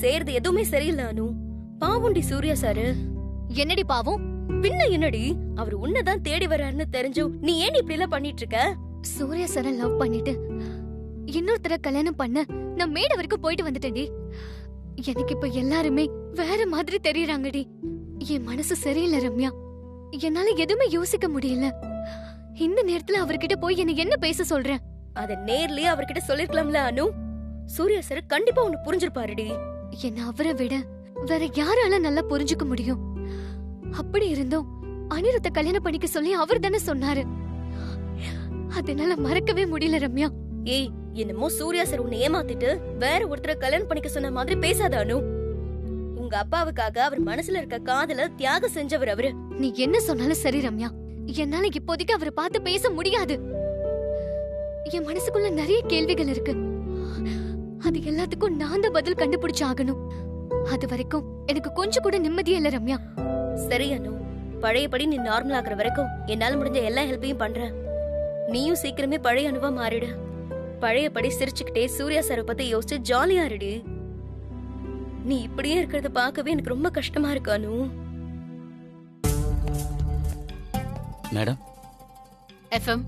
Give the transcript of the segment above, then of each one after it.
செய்யறது எதுவுமே சரியில்லை அனு. பாவுண்டி சூர்யா சாரு. என்னடி பாவம்? பின்ன என்னடி, அவர் உன்னதான் தேடி வர்றாருன்னு தெரிஞ்சும் நீ ஏன் இப்படி எல்லாம் பண்ணிட்டு இருக்க? சூர்யா சார லவ் பண்ணிட்டு இன்னொருத்தர கல்யாணம் பண்ண நான் மேட வரைக்கும் போயிட்டு வந்துட்டேன்டி. எனக்கு இப்ப எல்லாருமே வேற மாதிரி தெரியறாங்கடி. என் மனசு சரியில்லை ரம்யா. என்னால எதுவுமே யோசிக்க முடியல. இந்த நேரத்துல அவர்கிட்ட போய் என்ன பேச சொல்றேன்? அத நேர்லயே அவர்கிட்ட சொல்லிருக்கலாம்ல அனு. சூர்யா சார் கண்டிப்பா உன்னை புரிஞ்சிருப்பாருடி. என்ன அவரை விட வேற யாரால நல்லா புரிஞ்சுக்க முடியும்? அப்படி இருந்தும் அனிருத்த கல்யாணம் பண்ணிக்க சொல்லி அவர் தானே சொன்னாரு. அதனால மறக்கவே முடியல ரம்யா. ஏய், என்னமோ சூர்யா சார் உன்னை ஏமாத்திட்டு வேற ஒருத்தரை கல்யாணம் பண்ணிக்க சொன்ன மாதிரி பேசாத அனு. உங்க அப்பாவுக்காக அவர் மனசுல இருக்க காதல தியாகம் செஞ்சவர் அவரு. நீ என்ன சொன்னாலும் சரி ரம்யா, என்னால இப்போதைக்கு அவரை பார்த்து பேச முடியாது. என் மனசுக்குள்ள நிறைய கேள்விகள் இருக்கு. அது எல்லாத்துக்கும் நான் தான் பதில் கண்டுபிடிச்சு ஆகணும். அது வரைக்கும் எனக்கு கொஞ்சம் கூட நிம்மதியே இல்ல ரம்யா. சரி அனு, பழையபடி நீ நார்மல் ஆகுற வரைக்கும் என்னால முடிஞ்ச எல்லா ஹெல்ப்பையும் பண்றேன். நீயும் சீக்கிரமே பழைய அனுவா மாறிடு. பழையபடி சிரிச்சுக்கிட்டே சூர்யா சாரை பத்தி யோசிச்சு ஜாலியா இருடி. நீ இப்படியே இருக்கிறத பார்க்கவே எனக்கு ரொம்ப கஷ்டமா இருக்கு அனு. மேடம், எஃப்எம்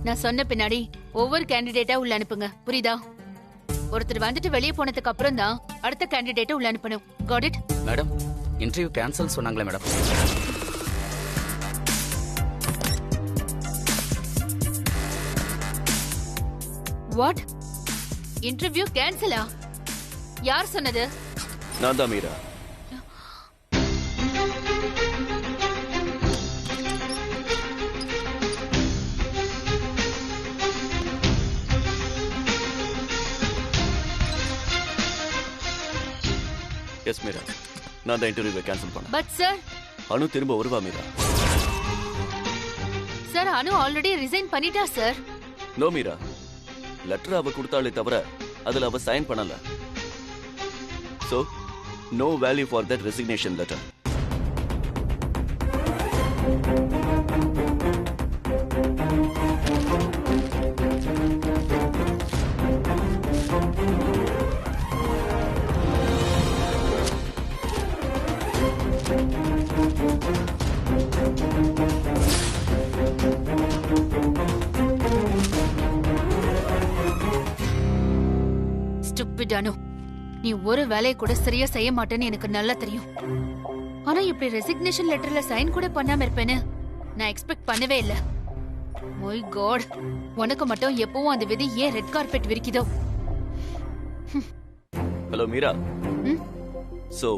நான் சொன்ன பின்னாடி ஒவ்வொரு கேண்டிடேட்டா உள்ள அனுப்புங்க, புரியுதா? ஒருத்தர் வந்துட்டு வெளியே போனதுக்கு அப்புறம் தான் அடுத்த கேண்டிடேட்டை உள்ள அனுப்பணும். Got it? Madam, interview cancel சொன்னாங்களே மேடம். வாட்? இன்டர்வியூ கேன்சலா? யார் சொன்னது? நான் தான் மீரா. எஸ் மீரா, நான் தான் இன்டர்வியூவை கேன்சல் பண்ணேன். பட் சார், அனு திரும்ப வருவா Meera? Sir, Anu already resign பண்ணிட்டா சார். நோ மீரா, லெட்டர் அவ கொடுத்தாலே தவிர அதுல அவ சைன் பண்ணல. So no value for that resignation letter. Stupid Anu, நீ ஒரு வேலையை கூட சரியா செய்ய மாட்டேன்னு எனக்கு நல்லா தெரியும். ஆனா இப்படி ரெசிக்னேஷன் லெட்டர்ல சைன் கூட பண்ணாம இருப்பேன்னு நான் எக்ஸ்பெக்ட் பண்ணவே இல்ல. மை காட், உனக்கு மட்டும் எப்பவும் அந்த விதி ஏன் ரெட் கார்பெட் விரிக்குதோ? Hello Meera. So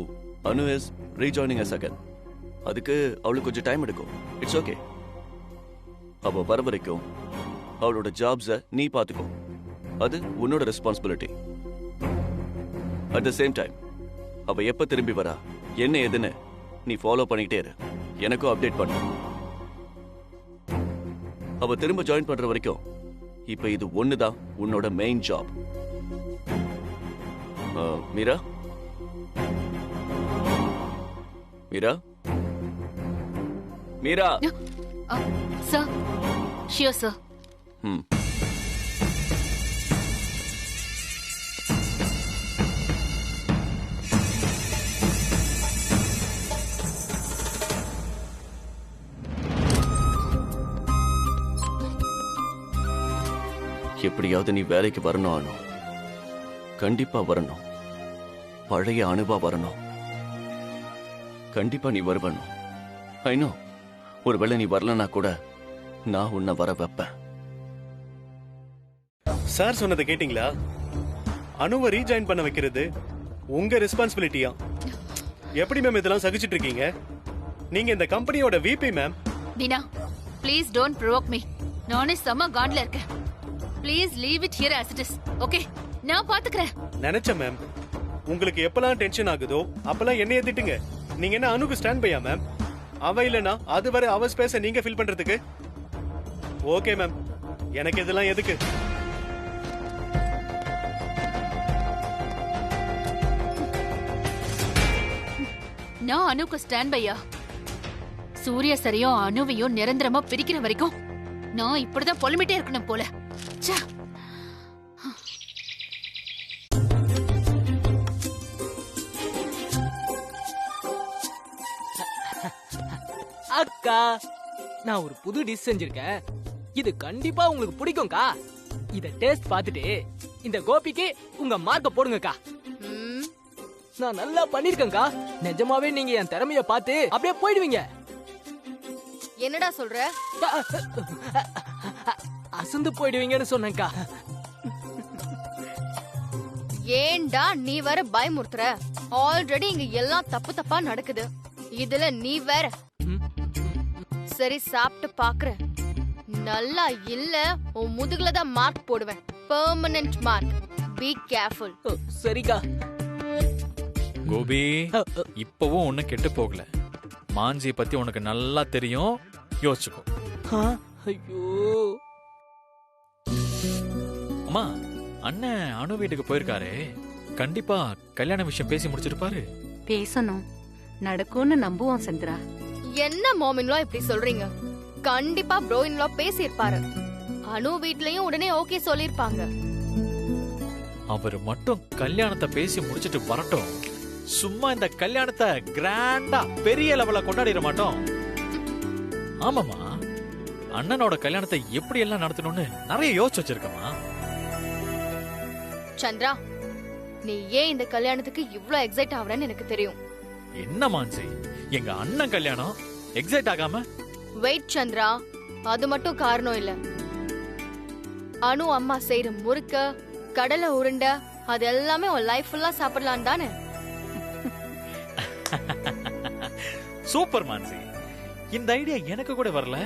Anu is rejoining us again. அதுக்கு அவளுக்கு கொஞ்சம் டைம் எடுக்கும். It's okay. அவ வர வரைக்கும் அவளோட ஜாப்ஸ நீ பாத்துக்கோ. அது உன்னோட responsibility. At the same time அவ எப்ப திரும்பி வரா, என்ன ஏதுன்னு நீ ஃபாலோ பண்ணிக்கிட்டே இரு. எனக்கும் அப்டேட் பண்ணு. அவ திரும்ப ஜாயின் பண்ற வரைக்கும் இப்ப இது ஒண்ணுதான் உன்னோட main job. Meera, Meera, Meera. Sir, sure sir. எப்படியாவது நீ வேலைக்கு வரணும் அனு. கண்டிப்பா வரணும். பழைய அனுபவம் வரணும். கண்டிப்பா நீ வருவணும். ஐ நோ, ஒருவேளை நீ வரலனா கூட நான் உன்னை வர வைப்பேன். சார் சொன்னதை கேட்டீங்களா? அனுவை ரீஜாயின் பண்ண வைக்கிறது உங்க ரெஸ்பான்சிபிலிட்டியா? எப்படி மேம் இதெல்லாம் சகிச்சிட்டு இருக்கீங்க? நீங்க இந்த கம்பெனியோட VP ma'am. Deena, please don't provoke me. நானே செம காண்ட்ல இருக்கேன். Please leave it here as it is. Okay, நான் பாத்துக்கறேன். நினைச்சேன் மேம், உங்களுக்கு எப்பலாம் டென்ஷன் ஆகுதோ அப்பலாம் என்னைய திட்டுங்க. நீங்க என்ன அனுக்கு ஸ்டாண்ட் பையா மேம்? அவ இல்லனா அது வரை அவ ஸ்பேஸை நீங்க ஃபில் பண்றதுக்கு? ஓகே மேம், எனக்கு இதெல்லாம் எதுக்கு? நான் அனுக்கு ஸ்டாண்ட் பையா. சூர்யா சரியும் அனுவையும் நிரந்தரமா பிரிக்கிற வரைக்கும் நான் இப்படிதான் பொலமிட்டே இருக்கணும் போல. அக்கா, நான் ஒரு புது டிஷ் செஞ்சிருக்கேன். இது கண்டிப்பா உங்களுக்கு பிடிக்கும்க்கா. இத டேஸ்ட் பார்த்துட்டு இந்த கோபிக்கு உங்க மார்க்க போடுங்கக்கா. நான் நல்லா பண்ணிருக்கேன்க்கா. நிஜமாவே நீங்க என் திறமைய பார்த்து அப்படியே போயிடுவீங்க. என்னடா சொல்ற? அசந்து போயிடுவீங்கன்னு சொன்னேன்க்கா. ஏன்டா நீ வேற பயமுறுத்துற? ஆல்ரெடி இங்க எல்லாம் தப்பு தப்பா நடக்குது, இதுல நீ வேற. சரி, சாப்பிட்டு பாக்குறேன். நல்லா இல்ல உன் முதுகுல தான் மார்க் போடுவேன். Permanent mark. Be careful. சரிக்கா. கோபி, இப்பவும் ஒன்னும் கெட்டு போகல. மாஞ்சியை பத்தி உனக்கு நல்லா தெரியும், யோசிச்சுக்கோ. ஐயோ அம்மா, அண்ணன் அனு வீட்டுக்கு போயிருக்காரு. கண்டிப்பா கல்யாண விஷயம் பேசி முடிச்சிருப்பாரு. பேசணும், நடக்கும்னு நம்புவோம் சந்திரா. என்ன மாமின்லா இப்படி சொல்றீங்க? கண்டிப்பா ப்ரோயின்லா பேசியிருப்பாரு. அனு வீட்லயும் உடனே ஓகே சொல்லிருப்பாங்க. அவர் மட்டும் கல்யாணத்தை பேசி முடிச்சிட்டு வரட்டும். சும்மா இந்த கல்யாணத்தை கிராண்டா பெரிய லெவல்ல கொண்டாடிட மாட்டோம். ஆமாமா, அண்ணனோட கல்யாணத்தை எப்படி எல்லாம் நடத்தணும்னு நிறைய யோசிச்சு வச்சிருக்கமா. சந்திரா, நீ ஏன் இந்த கல்யாணத்துக்கு இவ்ளோ எக்ஸைட் ஆவறன்னு எனக்கு தெரியும். என்ன மாஞ்சி, எங்க அண்ணன் கல்யாணம் எக்ஸைட் ஆகாம? வெயிட் சந்திரா, அது மட்டும் காரணம் இல்ல. அனு அம்மா செய்யற முறுக்க, கடலை உருண்டை, அது எல்லாமே உன் லைஃப் ஃபுல்லா சாப்பிடலாம் தானே? சூப்பர் மான்சி, இந்த ஐடியா எனக்கு கூட வரல.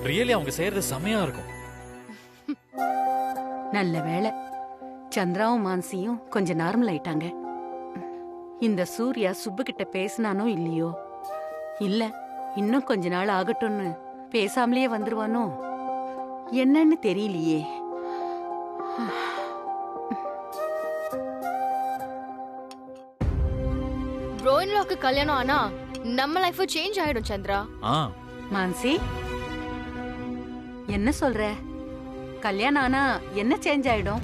ரியலி அவங்க செய்யறது செமையா இருக்கும். நல்ல வேளை சந்திராவும் மான்சியும் கொஞ்சம் நார்மல் ஆயிட்டாங்க. இந்த சூர்யா சுப்பு கிட்ட பேசினானோ இல்லையோ, இல்ல இன்னும் கொஞ்ச நாள் ஆகட்டும்னு பேசாமலேயே வந்துருவானோ என்னன்னு தெரியலையே. ப்ரோயின்லாக்கு கல்யாணம் ஆனா நம்ம லைஃப் சேஞ்ச் ஆயிடும் சந்திரா. மான்சி, என்ன சொல்ற? கல்யாணம் ஆனா என்ன சேஞ்ச் ஆயிடும்?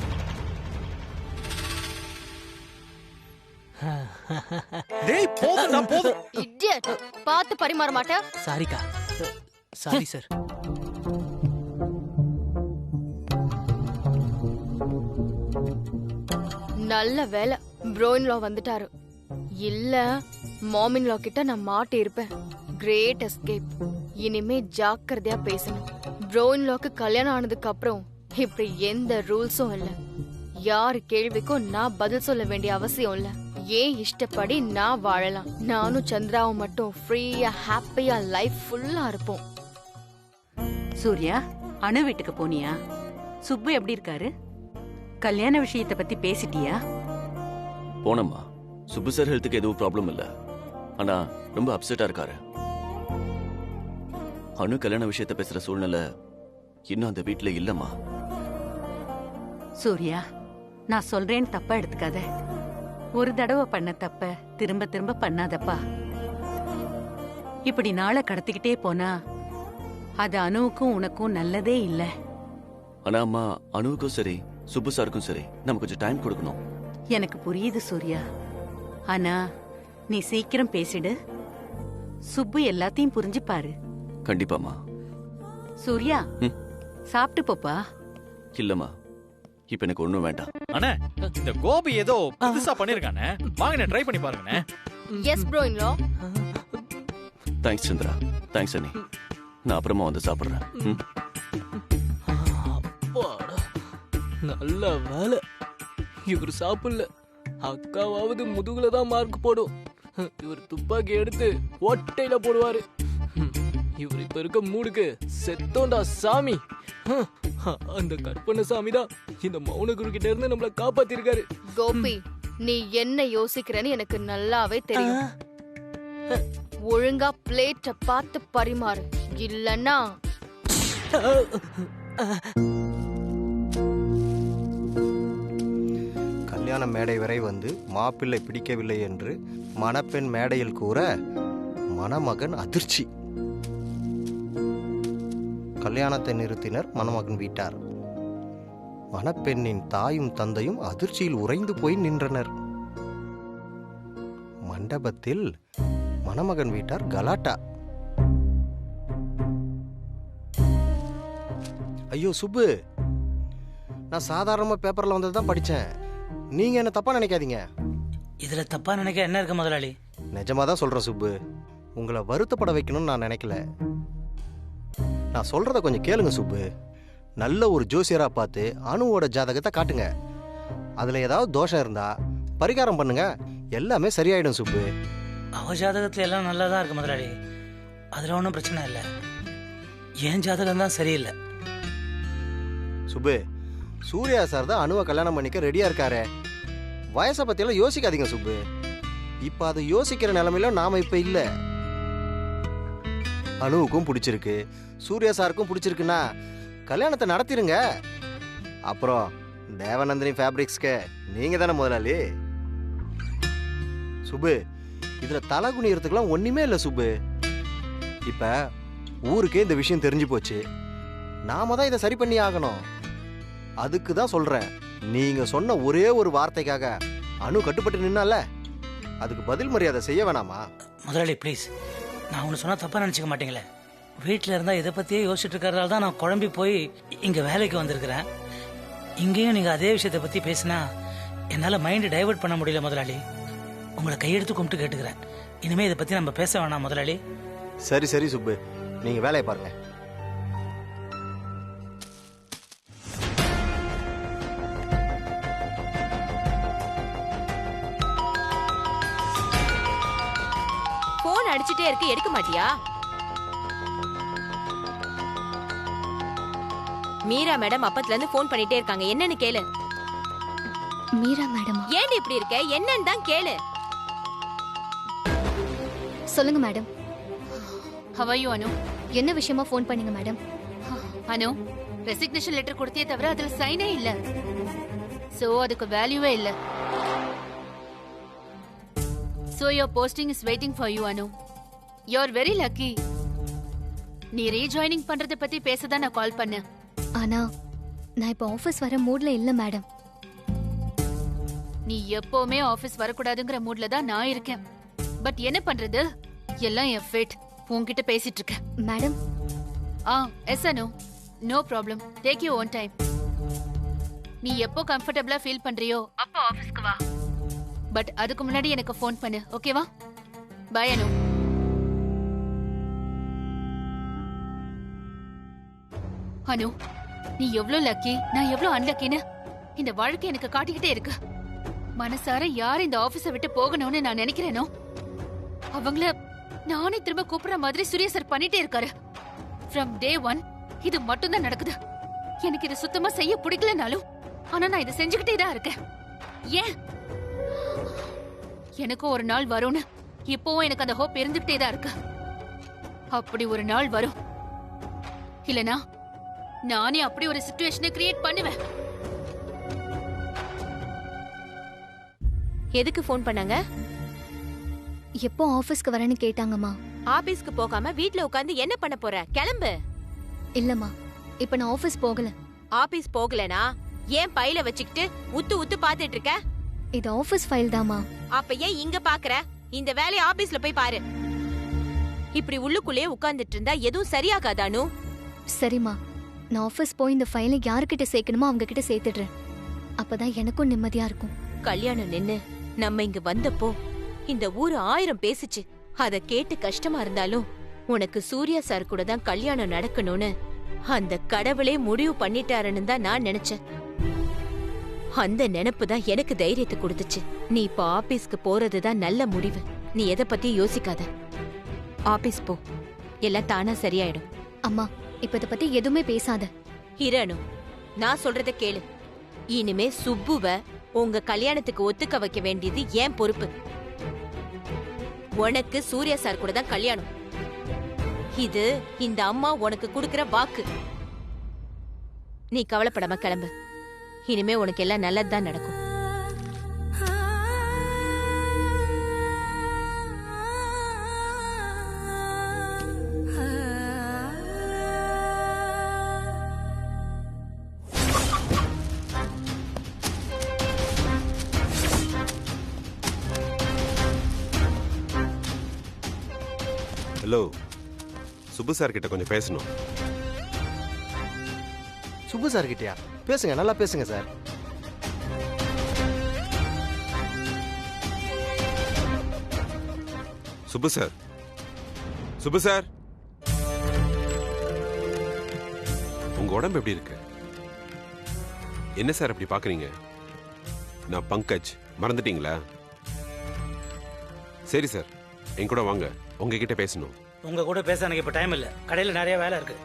டேய், போதும்டா போதும். இடியட், பார்த்து பரிமாற மாட்டே. சாரிக்கா. Sorry sir. நல்ல வேலை ப்ரோயின்லா வந்துட்டாரு. இல்ல மாமின்லா கிட்ட நான் மாட்டி இருப்பேன். Great escape. இனிமே ஜாக்கிரதையா பேசணும். ப்ரோயின்லாக்கு கல்யாணம் ஆனதுக்கு அப்புறம் இப்படி எந்த ரூல்ஸும் இல்ல. யார் கேள்விக்கும் நான் பதில் சொல்ல வேண்டிய அவசியம் இல்ல. ஏன் இஷ்டப்படி நான் வாழலாம். நானும் சந்திராவும் மட்டும் ஃப்ரீயா ஹாப்பியா லைஃப் ஃபுல்லா இருப்போம். சூர்யா, அனு வீட்டுக்கு போனியா? சுப்பு எப்படி இருக்காரு? கல்யாண விஷயத்தை பத்தி பேசிட்டியா? போனம்மா. சுப்பு சார் ஹெல்த்துக்கு எதுவும் ப்ராப்ளம் இல்ல, ஆனா ரொம்ப அப்செட்டா இருக்காரு. அனு கல்யாண விஷயத்தை பேசுற சூழ்நிலை இன்னும் அந்த வீட்டுல இல்லம்மா. சூர்யா, நான் சொல்றேன்னு தப்பா எடுத்துக்காத. ஒரு தடவை பண்ண தப்ப திரும்ப திரும்ப பண்ணாதப்பா. இப்படி நாளை கடத்திக்கிட்டே போனா அது அனுவுக்கும் உனக்கும் நல்லதே இல்ல. ஆனா அம்மா, அனுவுக்கும் சரி சுப்பு சாருக்கும் சரி நம்ம கொஞ்சம் டைம் கொடுக்கணும். எனக்கு புரியுது சூர்யா, ஆனா நீ சீக்கிரம் பேசிடு. சுப்பு எல்லாத்தையும் புரிஞ்சுப்பாரு. கண்டிப்பாமா. சூர்யா, சாப்பிட்டு போப்பா. இல்லம்மா, இப்ப எனக்கு ஒண்ணும் வேண்டாம். அண்ணே, இந்த கோபி ஏதோ புதுசா பண்ணிருக்கானே, வாங்க ட்ரை பண்ணி பாருங்கண்ணே. எஸ் ப்ரோயின்லா. தேங்க்ஸ் சந்திரா. தேங்க்ஸ் அண்ணி. நான் அப்புறமா வந்து சாப்பிடுறேன். நல்ல வேலை இவரு சாப்பிடல. அக்காவாவது முதுகுல தான் மார்க் போடும். இவர் துப்பாக்கி எடுத்து ஒட்டையில போடுவாரு. இவர் இப்ப இருக்க மூடுக்கு செத்தோண்டா சாமி. அந்த கற்பனை சாமி தான் இந்த மௌனகுரு கிட்ட இருந்து நம்மள காப்பாத்திருக்காரு. கோபி, நீ என்ன யோசிக்கிறன்னு எனக்கு நல்லாவே தெரியும். ஒழுங்கா பிளேட்ட பார்த்து பரிமாறு, இல்லன்னா கல்யாண மேடை வரை வந்து மாப்பிள்ளை பிடிக்கவில்லை என்று மணப்பெண் மேடையில் கூற மணமகன் அதிர்ச்சி. கல்யாணத்தை நிறுத்தினர் மணமகன் வீட்டார். மணப்பெண்ணின் தாயும் தந்தையும் அதிர்ச்சியில் உறைந்து போய் நின்றனர். மண்டபத்தில் மணமகன் வீட்டார் கலாட்டா. ஐயோ சுப்பு, நான் சாதாரணமாக பேப்பரில் வந்தது தான் படித்தேன். நீங்கள் என்ன தப்பாக நினைக்காதீங்க. இதுல தப்பா நினைக்க என்ன இருக்கு முதலாளி? நிஜமாக தான் சொல்கிறேன் சுப்பு, உங்களை வருத்தப்பட வைக்கணும்னு நான் நினைக்கல. நான் சொல்கிறத கொஞ்சம் கேளுங்க சுப்பு. நல்ல ஒரு ஜோசியராக பார்த்து அணுவோட ஜாதகத்தை காட்டுங்க. அதில் ஏதாவது தோஷம் இருந்தால் பரிகாரம் பண்ணுங்க, எல்லாமே சரியாயிடும் சுப்பு. அவ ஜாதகத்துல எல்லாம் நல்லா தான் இருக்கு முதலாளி, அதுல ஒன்றும் பிரச்சனை இல்லை. என் ஜாதகம் தான் சரியில்லை. சுப்பு, சூர்யா சார் தான் அணுவை கல்யாணம் பண்ணிக்க ரெடியாக இருக்காரு. வயசை பற்றியெல்லாம் யோசிக்காதீங்க சுப்பு. இப்போ அதை யோசிக்கிற நிலைமையில நாம் இப்போ இல்லை. அணுவுக்கும் பிடிச்சிருக்கு, சூர்யா சாருக்கும் பிடிச்சிருக்குன்னா கல்யாணத்தை நடத்திருங்க. அப்புறம் தேவநந்தினி ஃபேப்ரிக்ஸ்க்கு நீங்கள் தானே முதலாளி. சுப்பு, இதில் தலை குனியறதுக்கெல்லாம் ஒன்றுமே இல்லை சுப்பு. இப்போ ஊருக்கே இந்த விஷயம் தெரிஞ்சு போச்சு, நாம தான் இதை சரி பண்ணி ஆகணும். அதுக்கு தான் சொல்கிறேன், நீங்கள் சொன்ன ஒரே ஒரு வார்த்தைக்காக அணு கட்டுப்பட்டு நின்னால, அதுக்கு பதில் மரியாதை செய்ய வேணாமா? முதலாளி ப்ளீஸ், நான் ஒன்று சொன்னா தப்பா நினச்சிக்க மாட்டீங்களே. வீட்டில் இருந்தால் இதை பற்றியே யோசிச்சுட்டு இருக்கிறதால தான் நான் குழம்பி போய் இங்கே வேலைக்கு வந்திருக்கிறேன். இங்கேயும் நீங்கள் அதே விஷயத்தை பற்றி பேசினா என்னால் மைண்டு டைவர்ட் பண்ண முடியல முதலாளி. உங்களை கையெடுத்து கும்பிட்டு கேட்டுக்கிறேன், இனிமேல் இதை பற்றி நம்ம பேச வேணாம் முதலாளி. சரி சரி சுப்பு, நீங்கள் வேலையை பாருங்க. போன் அடிச்சுட்டே இருக்கு, எடுக்க மாட்டியா? மீரா மேடம் அப்பத்துல இருந்து போன் பண்ணிட்டே இருக்காங்க, என்னன்னு கேளு. மீரா மேடமா? ஏன் இப்படி இருக்க, என்னன்னு தான் கேளு. சொல்லுங்க மேடம். How are you, அனு? என்ன விஷயமா ஃபோன் பண்ணீங்க மேடம்? அனு, ரெசிக்னேஷன் லெட்டர் கொடுத்தே தவிர அதுல சைனே இல்ல. சோ அதுக்கு வேல்யூவே இல்ல. So your posting is waiting for you, Anu. You're very lucky. நீ ரீஜாயினிங் பண்றத பத்தி பேசதான் நான் கால் பண்ணேன். ஆனா நான் இப்ப ஆபீஸ் வர மூட்ல இல்ல மேடம். நீ எப்பவுமே ஆபீஸ் வரக்கூடாதுங்கிற மூட்ல தான் நான் இருக்கேன். பட் என்ன பண்றது, எல்லாம் என் ஃபேட். உன்கிட்ட பேசிட்டு இருக்கேன் madam. Yes Anu, no problem, take you own time. நீ எப்போ கம்ஃபர்டபிளா ஃபீல் பண்றியோ அப்போ ஆபீஸ்க்கு வா. பட் அதுக்கு முன்னாடி எனக்கு ஃபோன் பண்ணு, ஓகேவா? பை அனு. அனு, நீ எவ்வளவு லக்கி, நான் எவ்வளவு அன்லக்கின்னு இந்த வாழ்க்கை எனக்கு காட்டிக்கிட்டே இருக்கு. மனசார யார் இந்த ஆபீஸை விட்டு போகணும்னு நான் நினைக்கிறேனோ அவங்கள நானே திரும்ப கூப்பிடுற மாதிரி சூர்யா சார் பண்ணிட்டே இருக்காரு. ஃப்ரம் டே 1 இது மட்டும் தான் நடக்குது. எனக்கு இது சுத்தமா செய்ய பிடிக்கலனாலும் ஆனா நான் இதை செஞ்சுக்கிட்டே தான் இருக்கேன். ஏன்? எனக்கும் ஒரு நாள் வரும்னு இப்பவும் எனக்கு அந்த ஹோப் இருந்துகிட்டே தான் இருக்கு. அப்படி ஒரு நாள் வரும், இல்லனா நானே அப்படி ஒரு சிச்சுவேஷனை கிரியேட் பண்ணுவேன். எதுக்கு ஃபோன் பண்ணாங்க? எப்போ ஆபீஸ்க்கு வரேன்னு கேட்டாங்கம்மா. ஆபீஸ்க்கு போகாம வீட்ல உட்கார்ந்து என்ன பண்ண போற? கிளம்பு. இல்லம்மா, இப்ப நான் ஆபீஸ் போகல. ஆபீஸ் போகலனா ஏன் பையில வச்சுக்கிட்டு உத்து உத்து பாத்துட்டு இருக்க? இது ஆபீஸ் ஃபைல் தாமா. அப்ப ஏன் இங்க பாக்குற? இந்த வேலைய ஆபீஸ்ல போய் பாரு. இப்படி உள்ளுக்குள்ளே உட்கார்ந்துட்டு இருந்தா எதுவும் சரியாகாதானு? சரிம்மா, நான் ஆபீஸ் போய் இந்த ஃபைலை யாருக்கிட்ட சேர்க்கணுமோ அவங்க கிட்ட சேர்த்துடுறேன். அப்பதான் எனக்கும் நிம்மதியா இருக்கும். கல்யாணம் நின்னு நம்ம இங்க வந்தப்போ இந்த ஊரு 1000 பேசிச்சு. அத கேட்டு கஷ்டமா இருந்தாலும் உனக்கு சூர்யா சார் கூட தான் கல்யாணம் நடக்கணும்னு அந்த கடவுளே முடிவு பண்ணிட்டாருன்னு தான் நான் நினைச்சேன். அந்த நினைப்பு தான் எனக்கு தைரியத்தை கொடுத்துச்சு. நீ இப்ப ஆபீஸ்க்கு போறதுதான் நல்ல முடிவு. நீ எதை பத்தி யோசிக்காத, ஆபீஸ் போ, எல்லாம் தானா சரியாயிடும். அம்மா, இப்ப இத பத்தி எதுவுமே பேசாத. ஹீரனு, நான் சொல்றத கேளு. இனிமே சுப்புவ உங்க கல்யாணத்துக்கு ஒத்துக்க வைக்க வேண்டியது ஏன் பொறுப்பு. உனக்கு சூர்யா சார் கூட தான் கல்யாணம். இது இந்த அம்மா உனக்கு கொடுக்கிற வாக்கு. நீ கவலைப்படாம கிளம்பு. இனிமே உனக்கு எல்லாம் நல்லதுதான் நடக்கும். ஹலோ, சுப்பு சார் கிட்ட கொஞ்சம் பேசணும். சுப்பு சார் கிட்டயா? பேசுங்க, நல்லா பேசுங்க sir. Subbu sir, Subbu sir, உங்க உடம்பு எப்படி இருக்கு? என்ன சார் அப்படி பாக்குறீங்க? நான் பங்கஜ், மறந்துட்டீங்களா? சரி சார், என் கூட வாங்க, உங்ககிட்ட பேசணும். உங்க கூட பேச எனக்கு இப்ப டைம் இல்ல, கடையில நிறைய வேலை இருக்கு.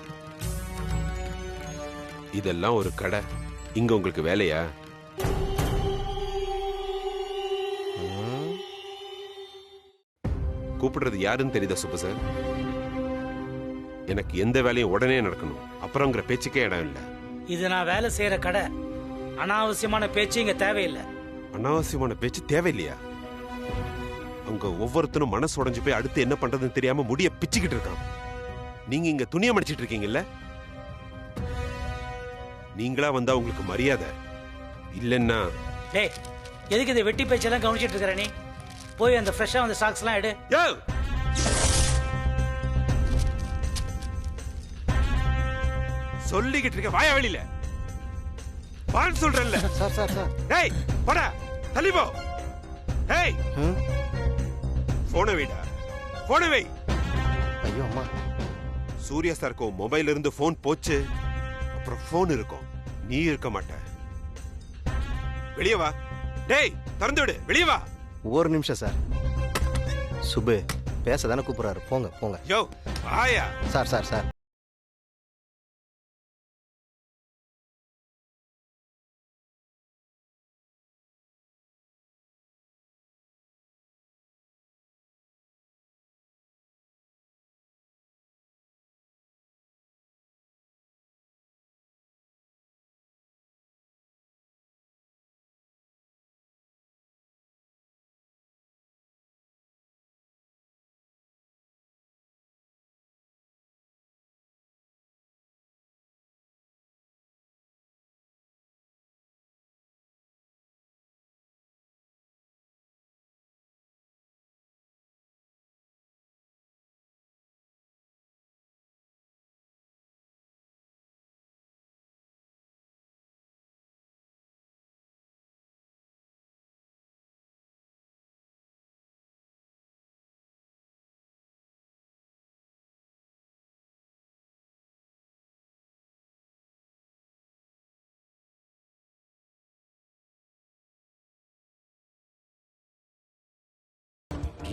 இதெல்லாம் ஒரு கடை, இங்க உங்களுக்கு வேலையா? கூப்பிடுறது யாருன்னு தெரியுதா சுப்பு சார்? எனக்கு எந்த வேலையும் உடனே நடக்கணும், அப்புறங்கிற பேச்சுக்கே இடம் இல்லை. இது நான் வேலை செய்யற கடை, அனாவசியமான பேச்சு இங்க தேவையில்லை. அனாவசியமான பேச்சு தேவையில்லையா? அவங்க ஒவ்வொருத்தரும் மனசு உடைஞ்சு போய் அடுத்து என்ன பண்றதுன்னு தெரியாம முடிய பிச்சுக்கிட்டு இருக்கான். நீங்க இங்க துணியை மடிச்சிட்டு இருக்கீங்கல்ல? நீங்களா வந்தா உங்களுக்கு மரியாதை இல்லைன்னா. டேய், எதுக்கு இதை வெட்டி பேச்செல்லாம் கவனிச்சிட்டு இருக்கிற நீ? போய் அந்த ஃப்ரெஷ்ஷா அந்த ஸ்டாக்ஸ் எல்லாம் எடு. சொல்லிக்கிட்டு இருக்க, வாயா வெளியில வான்னு சொல்றேன்ல. சார் சார் சார், டேய் போடா, தள்ளி போ. டேய் போன வைடா, போன வை. ஐயோ அம்மா. சூர்யா சாருக்கு மொபைல் இருந்து போன் போச்சு, அப்புறம் போன் இருக்கும், நீ இருக்க மாட்ட. வெளியே வா. டேய் திறந்து விடு, வெளியே வா. ஒரு நிமிஷம் சார். சுபு பேச தானே கூப்பிடுறாரு, போங்க போங்க. யோ ஆயா. சார் சார் சார்,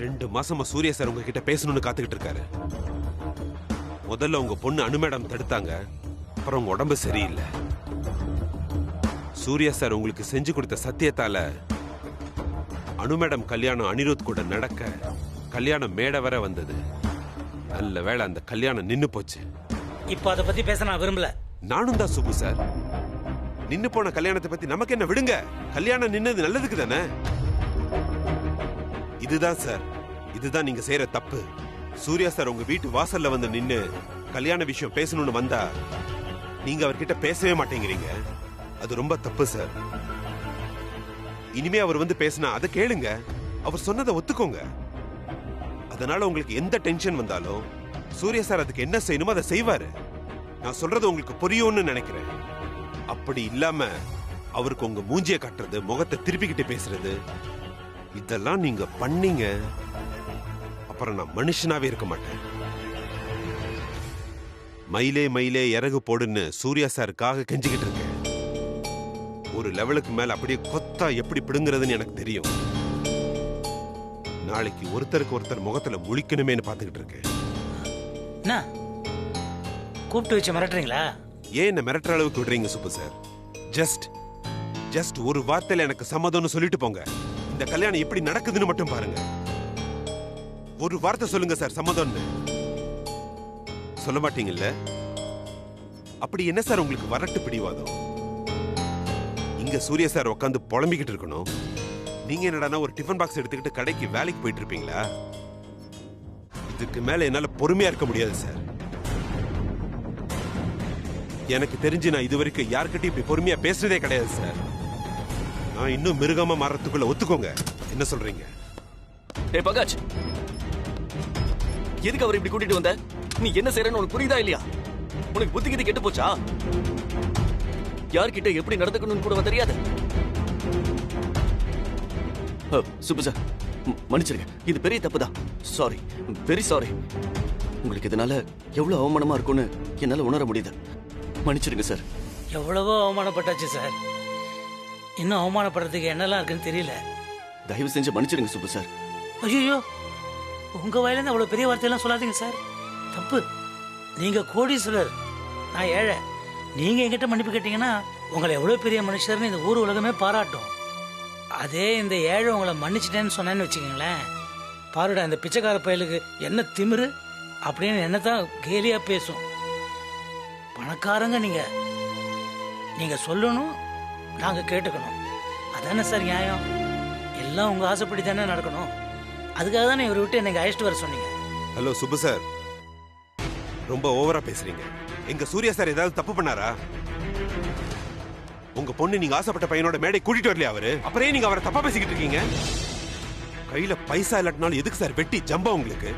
ரெண்டு மாசமா சூர்யா சார் உங்ககிட்ட பேசணும்னு காத்துக்கிட்டு இருக்காரு. முதல்ல உங்க பொண்ணு அனு மேடம் தடுத்தாங்க, அப்புறம் உங்க உடம்பு சரியில்லை. சூர்யா சார் உங்களுக்கு செஞ்சு கொடுத்த சத்தியத்தால அனு மேடம் கல்யாணம் அனிருத் கூட நடக்க கல்யாணம் மேடை வர வந்தது. நல்ல வேளை அந்த கல்யாணம் நின்னு போச்சு. இப்போ அதை பத்தி பேச நான் விரும்பல. நானும் தான் சுப்பு சார். நின்னு போன கல்யாணத்தை பத்தி நமக்கு என்ன, விடுங்க. கல்யாணம் நின்னது நல்லதுக்கு தானே. இதுதான் சார், இதுதான் நீங்க செய்யற தப்பு. சூர்யா சார் உங்க வீட்டு வாசல்ல வந்து நின்னு கல்யாண விஷயம் பேசணும்னு வந்தா நீங்க அவர்கிட்ட பேசவே மாட்டேங்கிறீங்க. அது ரொம்ப தப்பு சார். இனிமே அவர் வந்து பேசினா அதை கேளுங்க, அவர் சொன்னதை ஒத்துக்கோங்க. அதனால உங்களுக்கு எந்த டென்ஷன் வந்தாலும் சூர்யா சார் அதுக்கு என்ன செய்யணுமோ அதை செய்வாரு. நான் சொல்றது உங்களுக்கு புரியும்னு நினைக்கிறேன். அப்படி இல்லாம அவருக்கு உங்க மூஞ்சிய காட்டுறது, முகத்தை திருப்பிக்கிட்டு பேசுறது, இதெல்லாம் நீங்க பண்ணீங்க, அப்புறம் நான் மனுஷனாவே இருக்க மாட்டேன். மயிலே மயிலே இறகு போடுன்னு சூர்யா சாருக்காக கெஞ்சிக்கிட்டு இருக்கேன். ஒரு லெவலுக்கு மேல அப்படியே கொத்தா எப்படி பிடுங்கிறதுன்னு எனக்கு தெரியும். நாளைக்கு ஒருத்தருக்கு ஒருத்தர் முகத்துல முழிக்கணுமேனு பாத்துக்கிட்டு இருக்கேன். என்ன கூப்பிட்டு வச்சு மிரட்டுறீங்களா? ஏன் என்ன மிரட்டுற அளவுக்கு விடுறீங்க சுப்பு சார்? ஜஸ்ட் ஒரு வார்த்தையில எனக்கு சம்மதம்னு சொல்லிட்டு போங்க. இந்த கல்யாணம் எப்படி நடக்குதுன்னு மட்டும் பாருங்க. ஒரு வார்த்தை சொல்லுங்க சார், சம்மதம்னு. சொல்ல மாட்டீங்கல்ல? அப்படி என்ன சார் உங்களுக்கு வரட்டு பிடிவாதம்? இங்க சூர்யா சார் உட்காந்து புலம்பிக்கிட்டு இருக்கணும், நீங்க என்னடா ஒரு டிஃபன் பாக்ஸ் எடுத்துக்கிட்டு கடைக்கு வேலைக்கு போயிட்டு இருப்பீங்களா? இதுக்கு மேல என்னால பொறுமையா இருக்க முடியாது சார். எனக்கு தெரிஞ்சு நான் இதுவரைக்கும் யார்கிட்டயும் இப்படி பொறுமையா பேசுறதே கிடையாது சார். நான் இன்னும் மிருகமா மாறத்துக்குள்ள ஒத்துக்கோங்க. என்ன சொல்றீங்க? ஏய் பங்கஜ், எதுக்கு அவர் இப்படி கூட்டிட்டு வந்த? நீ என்ன செய்யறன்னு உனக்கு புரியுதா இல்லையா? உனக்கு புத்தி கிதி கெட்டு போச்சா? யார்கிட்ட எப்படி நடந்துக்கணும்னு கூட தெரியாது. சுப்பு சார், மன்னிச்சிருங்க. இது பெரிய தப்பு தான். Sorry, very sorry. உங்களுக்கு இதனால எவ்வளவு அவமானமா இருக்கும்னு என்னால உணர முடியுது. மன்னிச்சிருங்க சார். எவ்வளவோ அவமானப்பட்டாச்சு சார். இன்னும் அவமானப்படுறதுக்கு என்னெல்லாம் இருக்குன்னு தெரியல. தயவு செஞ்சு மன்னிச்சிருங்க சுப்பு சார். ஐயோ, உங்க வயலேருந்து அவ்வளவு பெரிய வார்த்தையெல்லாம் சொல்லாதீங்க சார். தப்பு. நீங்க கோடீஸ்வரர், நான் ஏழை. நீங்க என்கிட்ட மன்னிப்பு கேட்டீங்கன்னா உங்களை எவ்வளவு பெரிய மனுஷர்னு இந்த ஊர் உலகமே பாராட்டும். அதே இந்த ஏழை உங்களை மன்னிச்சிட்டேன்னு சொன்னேன்னு வச்சுக்கோங்களேன், பாருடா இந்த பிச்சைக்கார பயலுக்கு என்ன திமிரு அப்படின்னு என்னதான் கேலியா பேசும். பணக்காரங்க நீங்க சொல்லணும், நாங்க கேட்டுக்கணும். அதானே சார் நியாயம்? எல்லாம் உங்க ஆசைப்படி தானே நடக்கணும். அதுக்காக தானே இவரை விட்டு என்னை அழைச்சிட்டு வர சொன்னீங்க. ஹலோ சுப்பு சார், ரொம்ப ஓவரா பேசுறீங்க. எங்க சூர்யா சார் ஏதாவது தப்பு பண்ணாரா? உங்க பொண்ணு நீங்க ஆசைப்பட்ட பையனோட மேடை கூட்டிட்டு வரலையா அவரு? அப்புறம் நீங்க அவரை தப்பா பேசிக்கிட்டு இருக்கீங்க. கையில பைசா இல்லாட்டினாலும் எதுக்கு சார் வெட்டி ஜம்பா உங்களுக்கு?